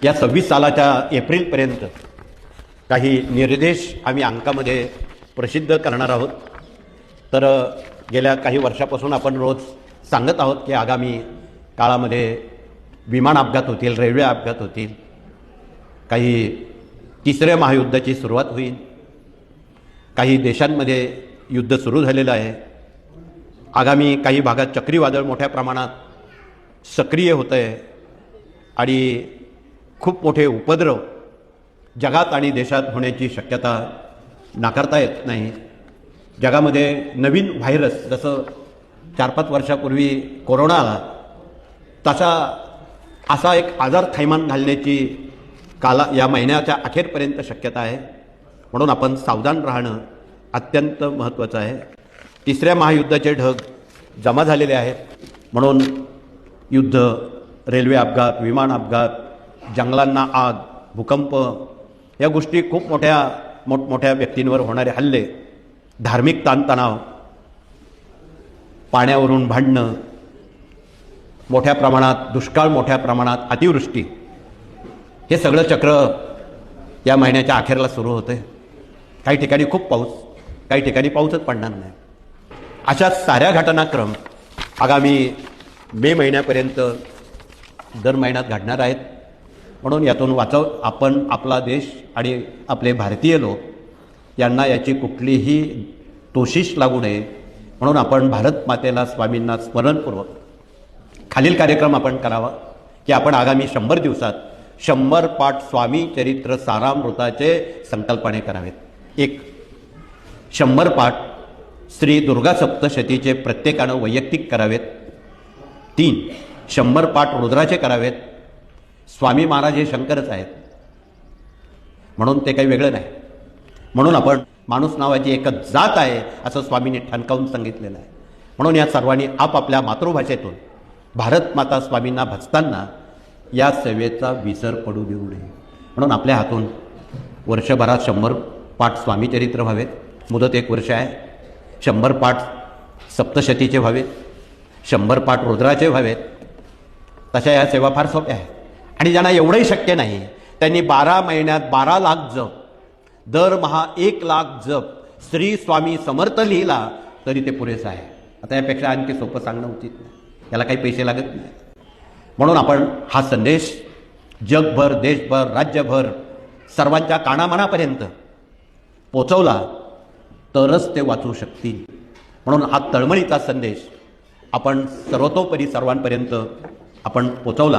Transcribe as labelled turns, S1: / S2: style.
S1: या 26 सालाच्या एप्रिलपर्यंत काही निर्देश आम्ही अंकामध्ये प्रसिद्ध करणार आहोत। तर गेल्या काही वर्षापासून आपण रोज सांगत आहोत की आगामी काळामध्ये विमान अपघात होतील, रेल्वे अपघात होतील, काही तिसऱ्या महायुद्धाची सुरुवात होईल, काही देशांमध्ये युद्ध सुरू झालेलं आहे, आगामी काही भागात चक्रीवादळ मोठ्या प्रमाणात सक्रिय होतं आहे आणि खूप मोठे उपद्रव जगात आणि देशात होण्याची शक्यता नाकारता येत नाही। जगामध्ये नवीन व्हायरस जसं 4-5 वर्षापूर्वी कोरोना आला तसा असा एक आजार थैमान घालण्याची या महिन्याच्या अखेरपर्यंत शक्यता आहे। म्हणून आपण सावधान राहणं अत्यंत महत्त्वाचं आहे। तिसऱ्या महायुद्धाचे ढग जमा झालेले आहेत, म्हणून युद्ध, रेल्वे अपघात, विमान अपघात, जंगलांना आग, भूकंप या गोष्टी खूप मोठमोठ्या व्यक्तींवर होणारे हल्ले, धार्मिक ताणतणाव, पाण्यावरून भांडणं, मोठ्या प्रमाणात दुष्काळ, मोठ्या प्रमाणात अतिवृष्टी, हे सगळं चक्र या महिन्याच्या अखेरला सुरू होते। काही ठिकाणी खूप पाऊस, काही ठिकाणी पाऊसच पडणार नाही। अशा साऱ्या घटनाक्रम आगामी मे महिन्यापर्यंत दर महिन्यात घडणार आहेत। म्हणून यातून आपण आपला देश आणि आपले भारतीय लोक यांना याची कुठलीही तोशिष लागू नये म्हणून आपण भारत मातेला, स्वामींना स्मरणपूर्वक खालील कार्यक्रम आपण करावा की आपण आगामी 100 दिवसात 100 पाठ स्वामी चरित्र सारामृताचे संकल्पने करावेत। 1, 100 पाठ श्री दुर्गा सप्तशतीचे प्रत्येकानं वैयक्तिक करावेत। 3, 100 पाठ रुद्राचे करावेत। स्वामी महाराज हे शंकरच आहेत म्हणून ते काही वेगळं नाही। म्हणून आपण माणूस नावाची एकच जात आहे असं स्वामींनी ठणकावून सांगितलेलं आहे। म्हणून या सर्वांनी आपापल्या मातृभाषेतून भारत माता स्वामींना भजताना या सेवेचा विसर पडू देऊ नये। म्हणून आपल्या हातून वर्षभरात 100 पाठ स्वामीचरित्र व्हावेत, मुदत 1 वर्ष आहे। 100 पाठ सप्तशतीचे व्हावेत, 100 पाठ रुद्राचे व्हावेत। तशा या सेवा फार सोप्या आहेत आणि ज्यांना एवढंही शक्य नाही त्यांनी 12 महिन्यात 12 लाख जप, दरमहा 1 लाख जप श्री स्वामी समर्थ लिहिला तरी ते पुरेसं आहे। आता यापेक्षा आणखी सोपं सांगणं उचित नाही, याला काही पैसे लागत नाही। म्हणून आपण हा संदेश जगभर, देशभर, राज्यभर सर्वांच्या कानामनापर्यंत पोचवला तरच ते वाचू शकतील। म्हणून हा तळमळीचा संदेश आपण सर्वतोपरी सर्वांपर्यंत आपण पोचवला